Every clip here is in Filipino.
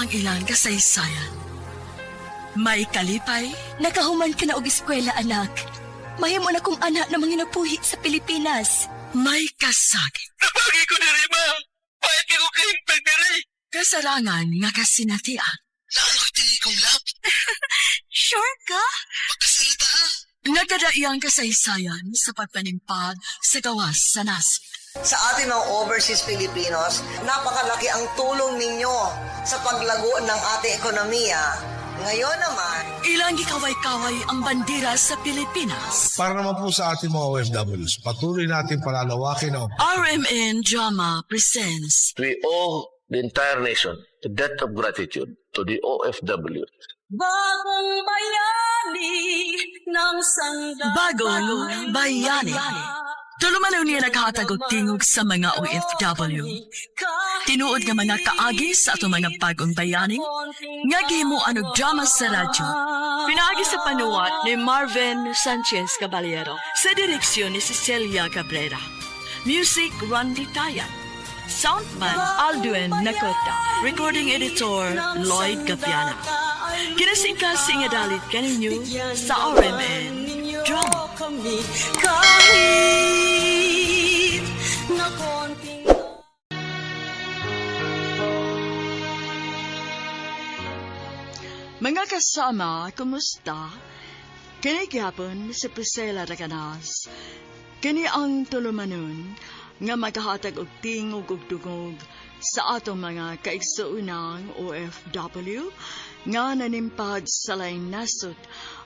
ang ilang kasaysayan. May kalipay, Nakahuman ka na og eskwela, anak. Mahimo na kong anak na manginabuhi sa Pilipinas. may kasakit, Napagi ko diri, ma'am. Bakit ko kaimpag diri? kasarangan nga kasinatian. Lalo'y tingin kong lap. Sure ka? Pagkasalita ha. Nagkadaiyang kasaysayan sa pagpanimpag sa gawas sa nasib. Sa atin mga overseas Filipinos, napakalaki ang tulong ninyo sa paglago ng ating ekonomiya. Ngayon naman, Ilang gikaway-kaway ang bandera sa Pilipinas. Para naman po sa ating mga OFWs, patuloy natin palalawakin ang RMN Drama presents We owe the entire nation a debt of gratitude to the OFW. Bagong bayani ng Bagong Bayani. Tulumanon niya naghatag og tingog sa mga OFW. Tinuod nga mga kaagi sa ato mga bagong bayani, nga gihimuan og drama sa radyo. Pinaagi sa panuwat ni Marvin Sanchez Caballero, sa direksyon ni Cecilia Cabrera. Music, Randy Tayan. Soundman, Aldwin Nakota. Recording editor, Lloyd Gapiana. Kinasingkasing nga dalit kaninyo sa RMN Drama. kahit na konting Mga kasama, kumusta? Kini gihapon si Priscilla Raganas. Kini ang tulumanon nga maghahatag og tingog ug dugog sa atong mga kaigsuunang OFW nga nanimpad sa laing nasod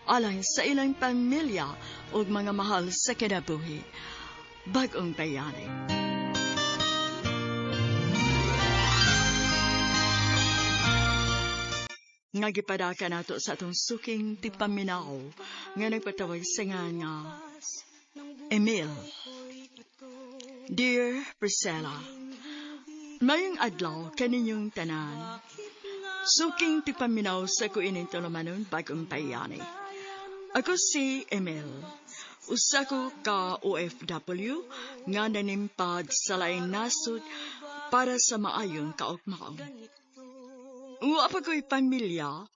alang sa ilang pamilya ug mga mahal sa kinabuhi. Bagong Bayani. Nga gipadaka nato sa atong suking tipaminaw nga nagpatawag sa nga Emil. Dear Priscilla, mayong adlaw kaninyong tanan. Suking tipaminaw sa kuining tulumanon Bagong Bayani. Ako si Emil. Usa ko ka OFW nga nanimpad sa laing nasod para sa maayong kaugmaon. Wa pa ko'y pamilya,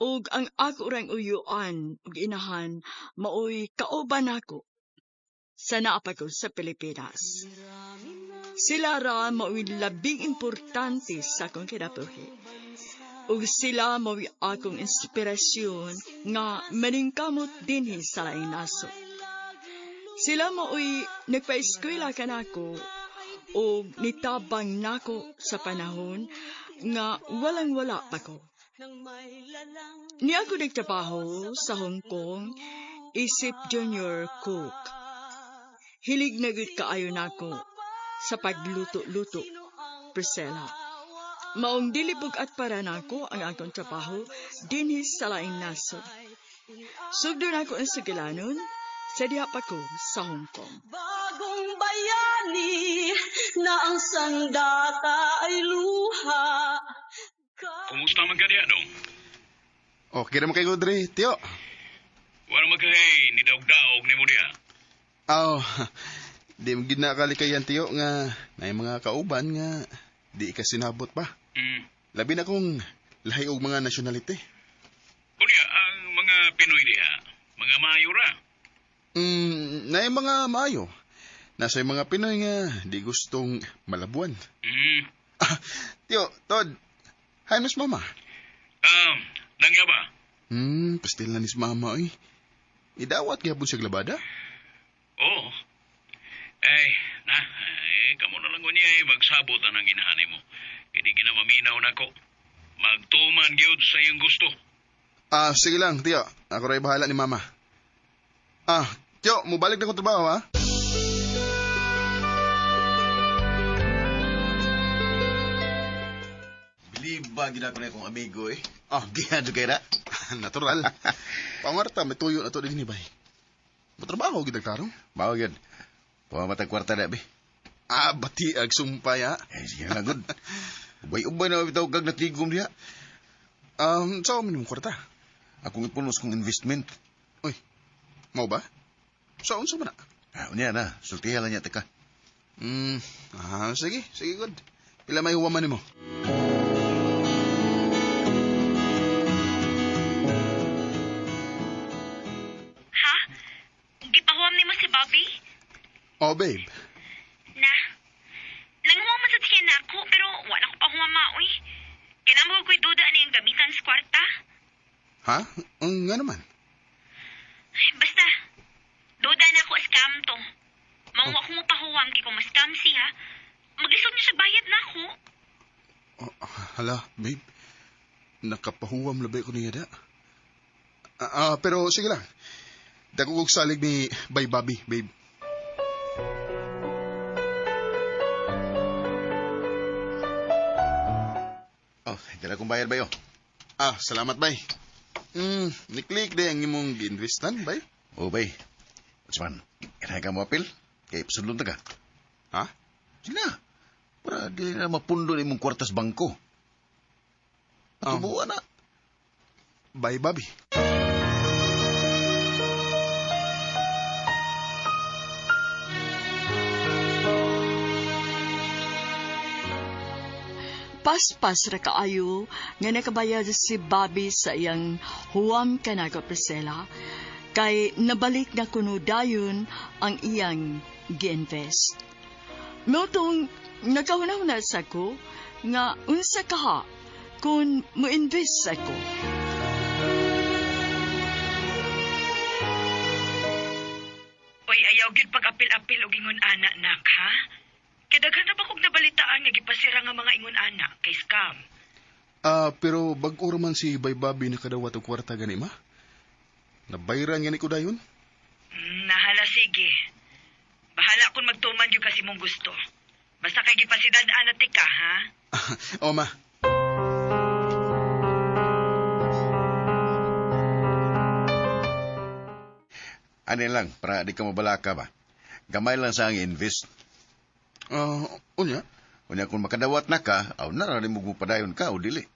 ug ang ako rang uyuan ug inahan maoy kauban ako sa naapa ko sa Pilipinas. Sila ra maoy labing importante sa akong kinabuhi. Ug sila maoy akong inspirasyon nga maningkamot dinhi sa laing nasod. Sila maoy nagpa-eskwela kanako ug nitabang nako sa panahon nga walang-wala pa ko. Ni ako nagtrabaho sa Hong Kong isip junior cook. Hilig na gud kaayo nako sa pagluto-luto, Priscilla. Maong dilibog at para nako ang akong trabaho dinhi sa laing nasod. Sugdo nako ang sugilanon sa diha pa ko sa Hong Kong. bagong bayani na ang sandata ay luha. Kumusta man ka diya, dong? Okay naman kayo, Dre. Tiyo. Wala magkahay, ni daog-daog ni mo diya. Di mo ginakalikayan, Tiyo, nga na mga kauban nga di ka sinabot pa. Labi na kong lahi og mga nasyonalite. Unya, ang mga Pinoy diya, mga mayura. Na mga maayo. Nasa yung mga Pinoy nga di gustong malabuan. Tiyo, Todd, hanos mama. Nangya ba? Pastil na nis mama, eh. Idawat kaya po siya glabada? Oo. Kamo na lang ko niya magsabot na ng inahanay mo. Kaya ginamaminaw na ko. Magtuman gyud sa iyong gusto. Sige lang, Tiyo. Ako rin bahala ni mama. Tiyo, mubalik na kong trabaho, ha? Biliba gina ko na akong amigo eh. Gihado kay na. Natural. Pangarta, may tuyo na to din ni bay. Matrabaho, gidag tarong. Bawa yun. Pumamatag kwarta na, be. Bati ag sumpay, ha? Sige lang, good. Ubay-ubay na bitaw kag natigom diha. Saan mo nimong kwarta? Akong ipunos kong investment. Uy, mau ba? Saan sa ba na? Unya na, sultihan lang niya, teka. Sige, good. Pila may huwaman mo? Oh, babe. Na, nanguha man sa tiyan ako, pero wala ko pa humama, uy. Kinamag ko'y duda na yung gamitan sa kwarta. Ha? Ang nga naman. Basta, duda na ako scam to. Mauwa ko mo pahuwam kay kung ma-scam siya. Maglisod niya sa bayad na ako. Oh, hala, babe. Nakapahuwam labay ko niya da. Pero sige lang. Dako kong salig ni Bay Bobby, babe. Oh, dala kong bayar ba yo? Salamat, bay. Niklik de ang imong gi-investan, bay. Oh, bay. Usman, kaya ka mo apil? Kaya pasulong ka. Ha? Sila. Para di na mapundo ni mong kwartas bangko. Matubuan na. Bay Bobby. Paspas ra kaayo nga nakabayad si Bobby sa iyang huwam kanaga Priscilla kay nabalik na kuno dayon ang iyang gi-invest. Notong nagahuna sa ko nga unsa kaha kung mo-invest sa ko. Oy, ayaw gyud pag-apil-apil og ingon ana nak, ha? Kay daghan na ba kog nabalitaan nga gipasira nga mga ingon ana kay scam. Pero bag-o man si Bay Bobby na kadawat og kwarta gani ma. Nabayran gani ko dayon. Nahala sige. Bahala kung magtuman gyud kasi mong gusto. Basta kay gipasidad-an ti ka, ha? O ma. Ano lang, para di ka mabalaka ba? Gamay lang sa ang invest. Unya? Unya kung makadawat na ka, aw nararin mo padayon ka o dili.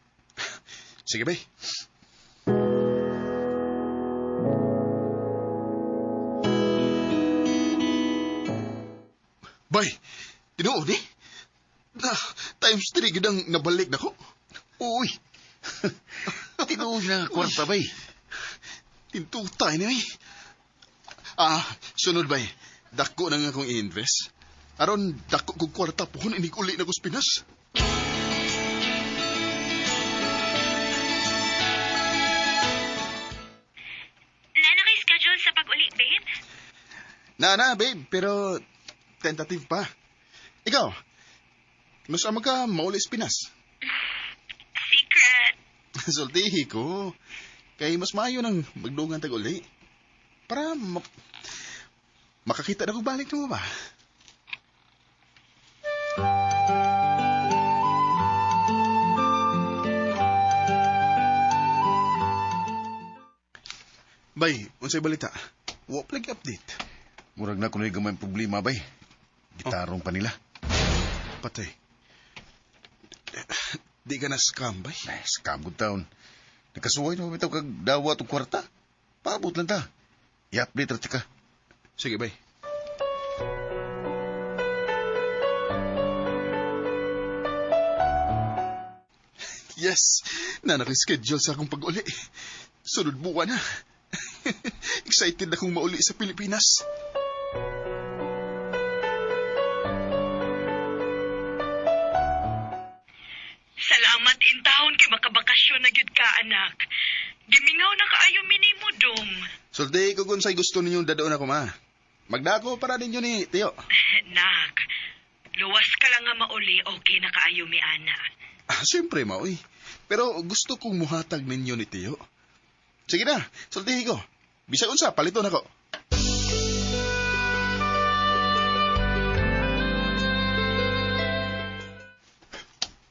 Sige, bay. Bay, tinuod eh. Times 3 gidang nabalik na ko. Uy! Tinuod na kwarta bay. Tintutay na eh. Sunod bay. Dako na nga kong i-invest. Aron, dako kong kwarta po kung inig-uli na ko sa Pinas. Na kay schedule sa pag-uli, babe? Na, babe. Pero, tentative pa. Ikaw, masama ka mauli sa Pinas. Secret. Sultihi ko. Kay mas maayo nang magdungan tag-uli. Para makakita na ko balik mo ba? Bay, unsay balita? Wa pa lagi update. Murag na kung gamay problema bay. Gitarong pa nila. Patay. Di ka na scam, bay? Ay, scam good taon. Nakasuway na bitaw kag dawat og kwarta. Paabot lang ta. I-update ra ka. Sige, bay. Yes, na naki-schedule sa akong pag-uli. Sunod buwan na. Excited akong mauli sa Pilipinas. Salamat intahon kay makabakasyon na gyud ka anak. Gimingaw na kaayo minimo dong. Sulti ko kung sa'y gusto ninyong dadoon ako, ma. Magdako para ninyo ni Tio. Nak, luwas ka lang nga mauli, okay na kaayo mi ana. Siyempre, maoy. Pero gusto kong muhatag ninyo ni Tio. Sige na, sultihi ko. Bisag unsa, palito na ko.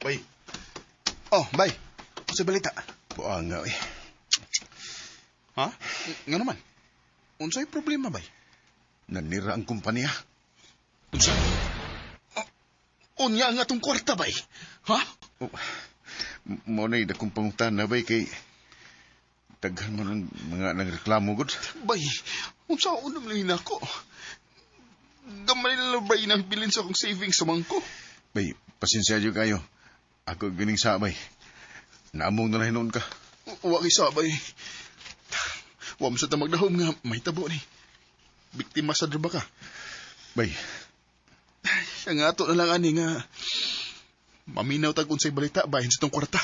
Bay. Oh, bay. Sa balita. Buang nga eh. Ha? Nga naman. Unsay problema, bay? Nanira ang kumpanya. Unsa? Unya nga tong kwarta, bay. Ha? Oh, mo na akong pangutan na bay kay daghan mo ng mga nagreklamo gud. Bay, unsa unang lang ako? Gamay na bay nang bilin sa akong savings sa mangko. Bay, pasensya jud kayo. Ako gining sabay. Naamong na hinon ka. Wa kay sabay. Wa mo sa ta magdahom nga may tabo ni. Biktima sa draba ka. Bay, siya nga ato na lang ani nga maminaw tag unsay balita bahin sa tong kwarta.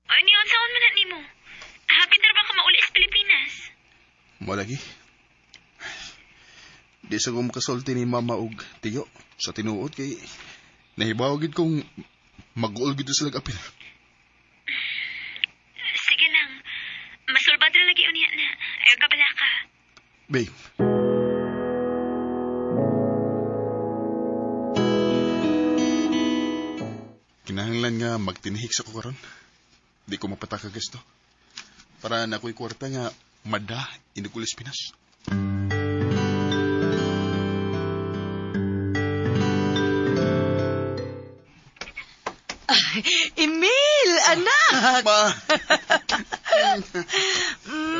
Ano yun? Saan man na nimo? Happy na ba ka mauli sa Pilipinas? Mo lagi. Di sa kong makasulti ni mama og tiyo sa tinuod kay nahibaw gid kong mag-uol gid sila apil. Sige lang. Masulbad na lagi unya na. Ayaw ka bala ka. Babe. Kinahanglan nga magtinihik sa ko karon. Di ko mapataka gusto. Para na ako'y kwarta nga mada inukulis Pinas. Emil, anak! Ma!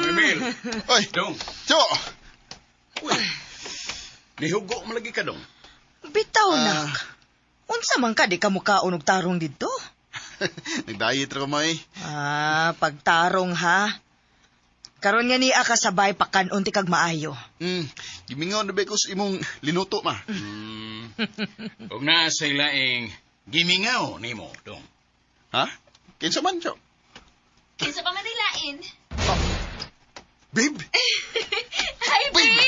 Emil. Oy! Dong. Tiyo! Nihugo mo lagi ka, Dong. Bitaw, nak. Unsa man ka, di ka mukaon og tarong dito? Nag-diet ra ko, may. Pagtarong ha. Karon nga niya ka sabay pakanon ti kag maayo. Gimingaw na ba ko sa imong linuto, ma? Huwag na sa ilaing gimingaw ni mo, Dong. Ha? Kinsa man, Tiyo? Kinsa pa manilain? Babe? Hi, babe!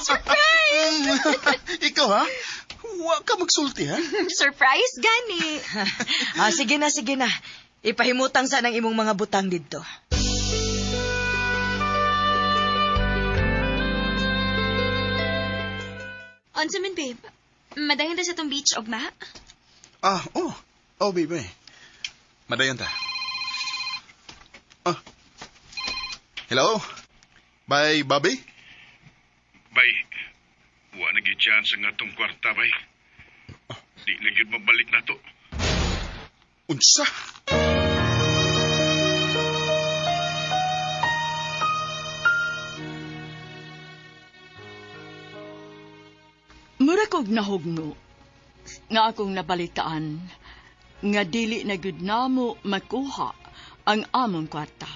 Surprise! Ikaw, ha? Huwag ka magsulti, ha? Surprise, gani. Sige na. Ipahimutang sa ng imong mga butang didto. Unsa man, babe? Madayon ta sa tong beach, ogma? Oh, babe. Madayon ta. Hello? Bye, Bobby? Bay, wa na gid chance nga tong kwarta, bay. Di na gid mabalik na to. Unsa? Mura kog nahugno nga akong nabalitaan nga dili na gud namo makuha ang among kwarta.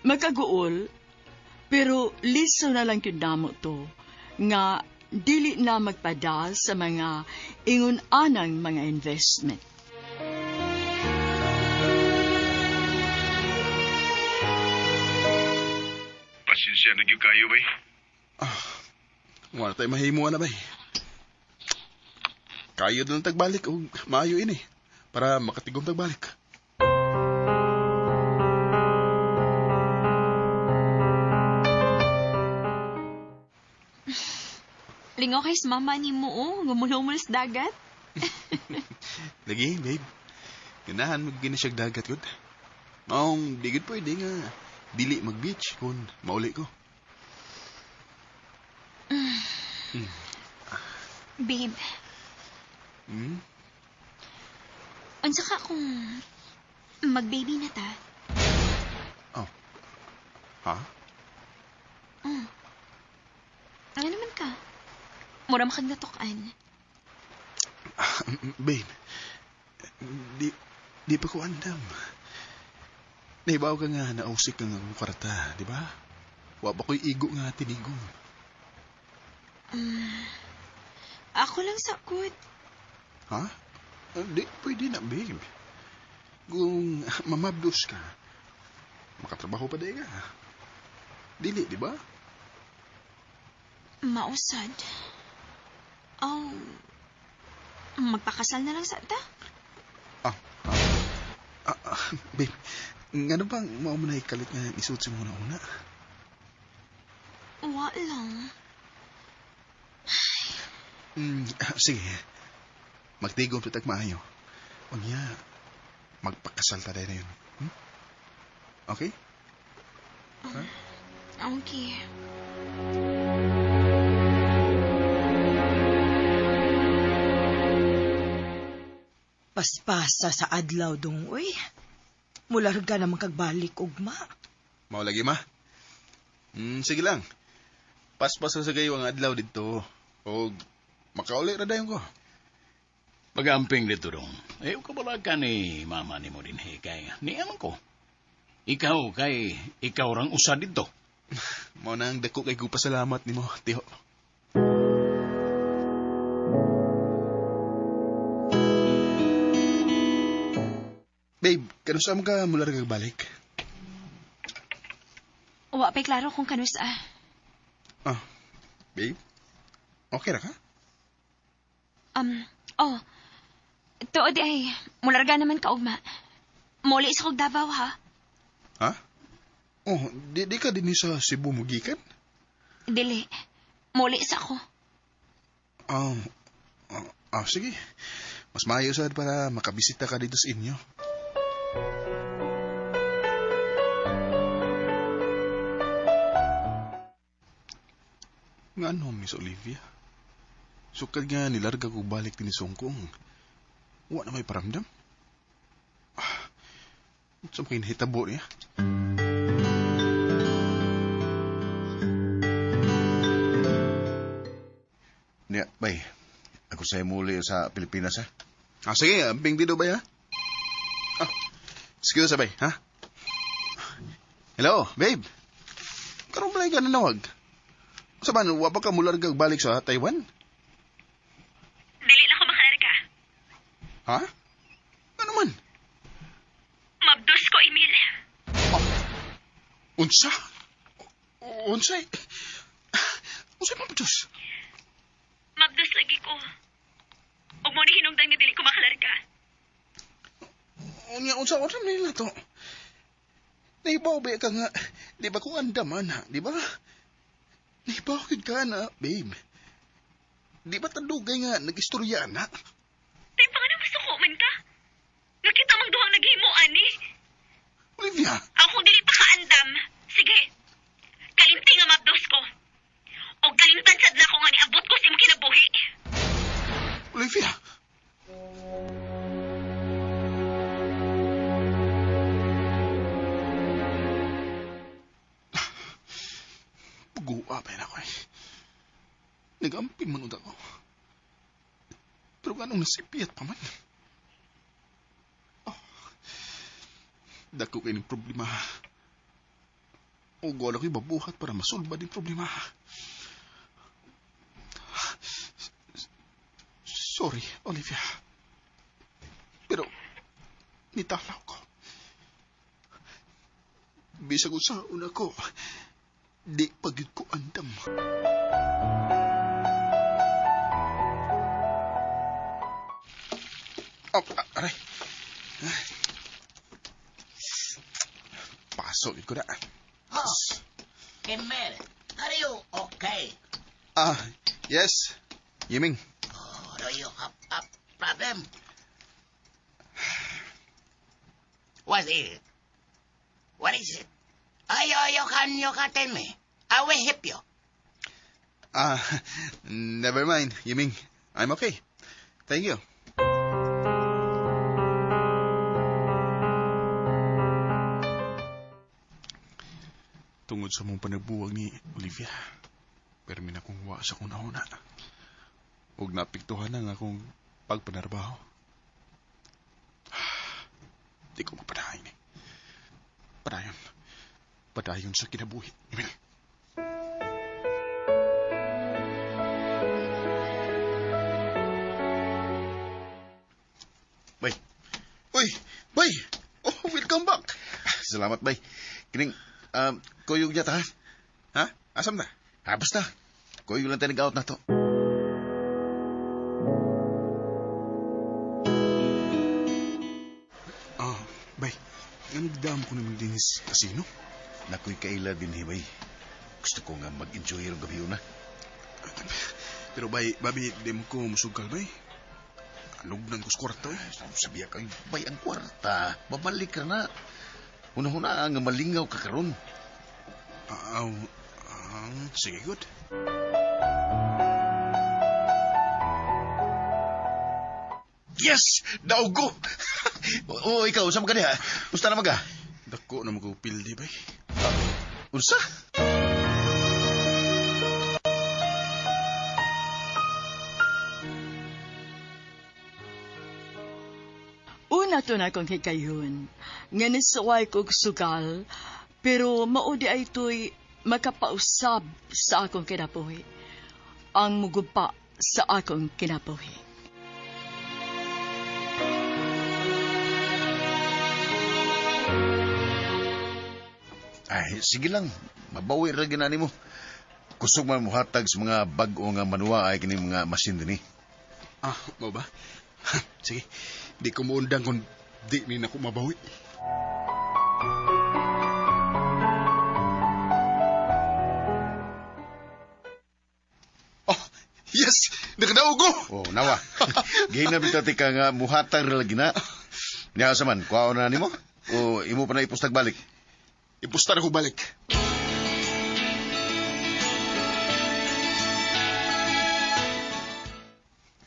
Makaguol, pero liso na lang yun namo to nga dili na magpada sa mga ingon-anang mga investment. Pasensya na gyud kayo, bay. Wala tayo mahimuan na, bay. Kayo na lang tagbalik o maayo ini para makatigom tagbalik. Lingaw kay sa mama ni mo, gumulumul sa dagat. Lagi, babe. Ganahan mag-gina siyag dagat, good. Maong, di good pwede nga. Dili mag-beach kung mauli ko. Babe, unsa ka kung mag-baby na ta? Ha? Ano naman ka? Mura makagdatokan. Babe, di pa ko andam. Naibaw ka nga na ausik ka ng kwarta, di ba? Wapa ko'y igo nga tinigong. Ako lang sakot. Ha? Di, pwede na, babe. Kung mamabdos ka, makatrabaho pa day ka. Dili, di ba? Mausad. Magpakasal na lang sa ta? Babe, nga na bang mo na ikalit nga isuot sa muna-una? Wa lang. Sige. Magtigom sa tagmaayo. O niya, magpakasal tayo na yun. Okay? Okay. Paspasa sa adlaw dong, uy. Mular ka naman kagbalik, ugma. Mao lagi, ma? Sige lang. Paspas sa gayo ang adlaw dito. O makauli ra dayon ko. Pag-amping dito, Dong. Ayaw ka pala ka ni mama ni mo din, kaya niyaman ko. Ikaw rang usa dito. Mao na ang dako kay ko pasalamat nimo, tiyo. Babe, kanusa mo ka mula rin balik? Wa pa'y klaro kung kanusa. Ah, babe? Okay ra ka? Tuod ay, mularga naman ka ugma. Muli sa kog Davao, ha? Ha? Oh, di ka din sa Cebu mo gikan? Dili. Muli sa ako. Sige. Mas maayo sad para makabisita ka dito sa inyo. Nga ano, Miss Olivia? Sukad nga nilarga ko balik din ni Songkong. Wa na may paramdam. Saan kayo nahitabo niya? Niya, bay. Ako sa'yo muli sa Pilipinas, ha? Sige, amping dito ba, ha? Excuse, bay, ha? Hello, babe. Karong balay ka nanawag. Saban, wa pa ka mularga balik sa Taiwan? Dili na ko makalarga. Ha? Ano man? Mabdos ko, Emil. Unsa? Unsay? Unsay mabdos? Mabdos lagi ko. Huwag mo ni hinungdan nga dili ko makalarga. Unsa nila to? Naibaw ba ka nga? Di ba kung andaman, ha? Di ba? Naibaw ka na, babe. Di ba tandugay nga nag-istorya na? Tay pa nga na masuko man ka. Nakita mang duhang naghimo, ani. Olivia! Ako dili pa kaandam. Sige. Kalimti nga mabdos ko. O kalimtan sad na ko nga niabot ko sa imong kinabuhi. Olivia! Pag-uwa pa yun ako eh. Nag-amping manod ako. Pero ganong nasipiyat pa man. Dako kayo ng problema. O gawala ko'y babuhat para masulba din problema. Sorry, Olivia. Pero, nitalaw ko. Bisag sa una ko, di pagid ko andam. Aray. Pasok ko na. Emil, are you okay? Yes. Yiming. Do you have a problem? What is it? What is it? You can tell me. I will help you. Never mind, Yiming. I'm okay. Thank you. Tungod sa mong panagbuwag ni Olivia, permi na kong wa sa kong nauna. Huwag napiktuhan ang akong pagpanarbaho. Di ko mapadahin eh. Padayon sa kinabuhi. Emil. Bay. Uy, bay! Oh, welcome back! Salamat, bay. Kining, kuyog niya ta, ha? Ha? Asam na? Basta. Kuyog lang tayo nag-out na to. Bay, ganagdam ko naman din sa kasino. Nakoy kaila din, bay. Gusto ko nga mag-enjoy yung gabi na. Pero bay, babi, di mo ko musugal, bay. Anong nang kus kwarta, eh? Sabiya kay bay ang kwarta. Babalik ka na. Una-una nga malingaw ka karon. Sige, good. Yes! Daugo! O, ikaw, saan ka niya? Gusto na maga? Dako na mag-upildi, bay. Unsa? Una to na kong hikayon, nga nisaway kog sugal, pero maudi ay to'y makapausab sa akong kinabuhi. Ang mugupa sa akong kinabuhi. Ay, sige lang. Mabawi ra ginani mo. Kusog man muhatag sa mga bag-o nga manuwa ay kini mga masin din eh. Mo ba? Sige, di ko muundang kung di ni ako mabawi. Oh, yes! Nakadaog ko! Oh, nawa. Gay na bitati ka nga muhatag ra lagi na. Niya sa man, kuha na nimo? O imo pa na ipustag balik? Ipustar ako balik.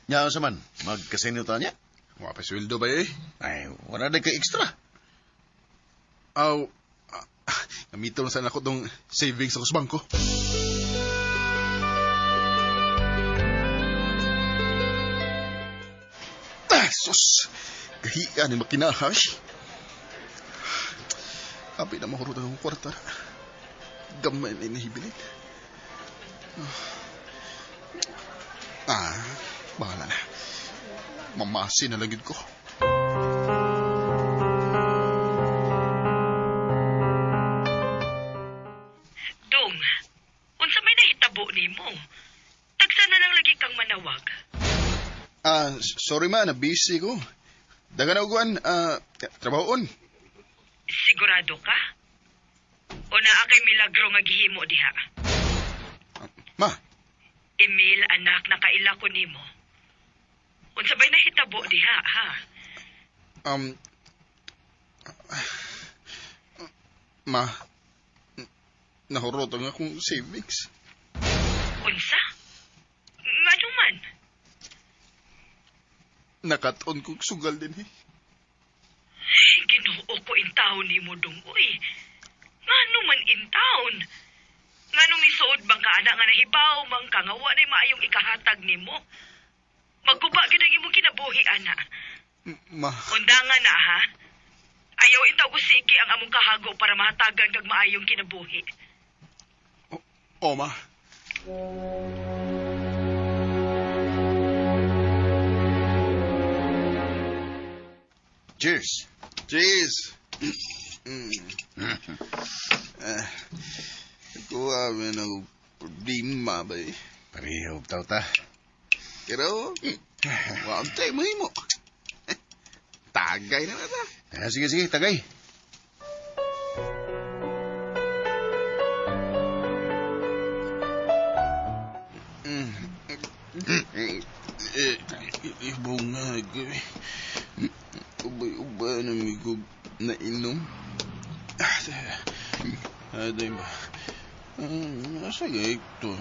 Niya sa man, magkasinyo ta niya? Wala pa sweldo ba eh? Ay, wala na ka extra. Namito na sana ako tong savings ako sa bangko. Sus! Kahiya ni makinahay. Kapit na mahurot ang kwarta. Gamay na inahibilin. Bahala na. Mamasi na lagid ko. Dong, unsa may nahitabo nimo? Tagsa na lang lagi kang manawag. Sorry ma, na-busy ko. Daga na uguan, trabahoon. Sigurado ka? O naa kay milagro nga gihimo diha? Ma. Emil, anak, nakaila ko nimo. Unsa bay nahitabo diha, ha? Ma, nahurot ang akong savings. Unsa? Ngano man? Nakaton kong sugal din eh. Ginoo ko intawon nimo dong, uy. Ngano man intawon? Ngano misuod bang ka anak nga nahibaw mang ka nga walay maayong ikahatag nimo? Magkuba gid ang imong kinabuhi, ana. Ma. Undangan na, ha? Ayaw intaw gusiki ang among kahago para mahatagan kag maayong kinabuhi. Ma. Cheers. Cheers. Kuha mo na problema ba eh. Pareho tao ta. Pero, wantay mo mo. Tagay na ta. Sige, tagay. Ibungag. Ubay-ubay na migog na inom. Aday ba? Asa gay ito?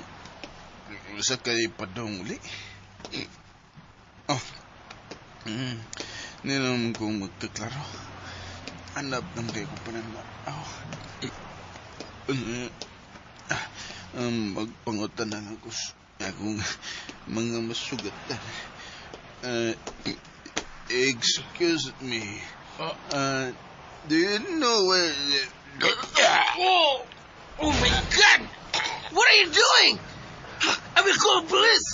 Sa kay padong uli? Nilam kong magkaklaro. Hanap naman kayo kung pananao. Magpangutan na lang akong mga masugatan. Excuse me. Do you know where... Oh my God! What are you doing? I will call police!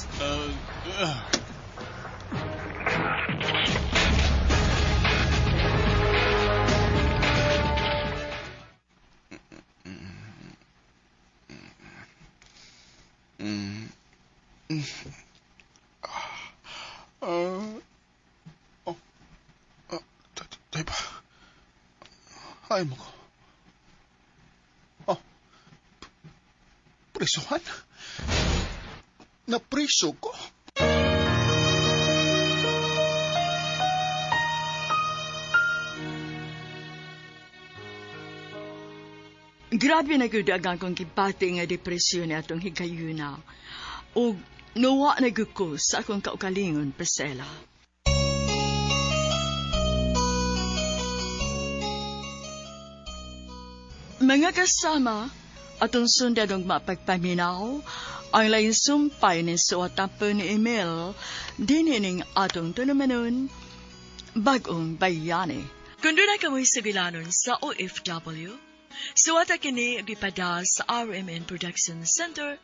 Diba? Ay mo ko. Prisuhan? Napriso ko? Grabe na gyud ang kong kipati nga depresyon ni atong higayuna. O nawa na gyud ko sa akong kaugalingon, Priscilla. Mga kasama, atong sundadong mapagpaminaw, ang lain sumpay ni suwatapo ni Emil, dinining atong tulumanon, bagong bayani. Kundo na kamoy sa bilanon sa OFW, suwata kini gipada sa RMN Production Center,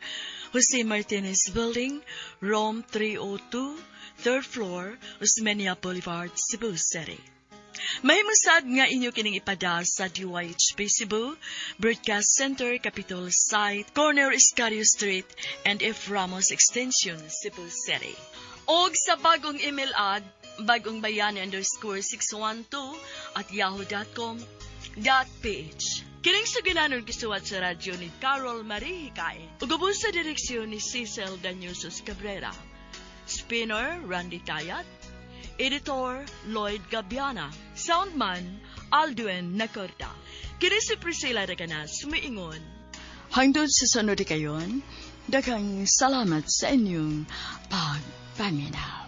Jose Martinez Building, Rome 302, 3rd floor, Osmeña Boulevard, Cebu City. Mahimusad nga inyo kining ipada sa DYHP Cebu, Broadcast Center, Capitol Site, Corner Iscario Street, and F. Ramos Extension, Cebu City. Og sa bagong email ad, bagongbayani_612@yahoo.com.ph. Kining sa ginanon gisuwat sa radyo ni Carol Marie Hikae, ugubon sa direksyon ni Cecil Daniusos Cabrera. Spinner, Randy Tayat. Editor, Lloyd Gabiana. Soundman, Alduen Nacorta. Kini si Priscilla Raganas, sumiingon. Hangtod sa sunod kayon, daghang salamat sa inyong pagpaminaw.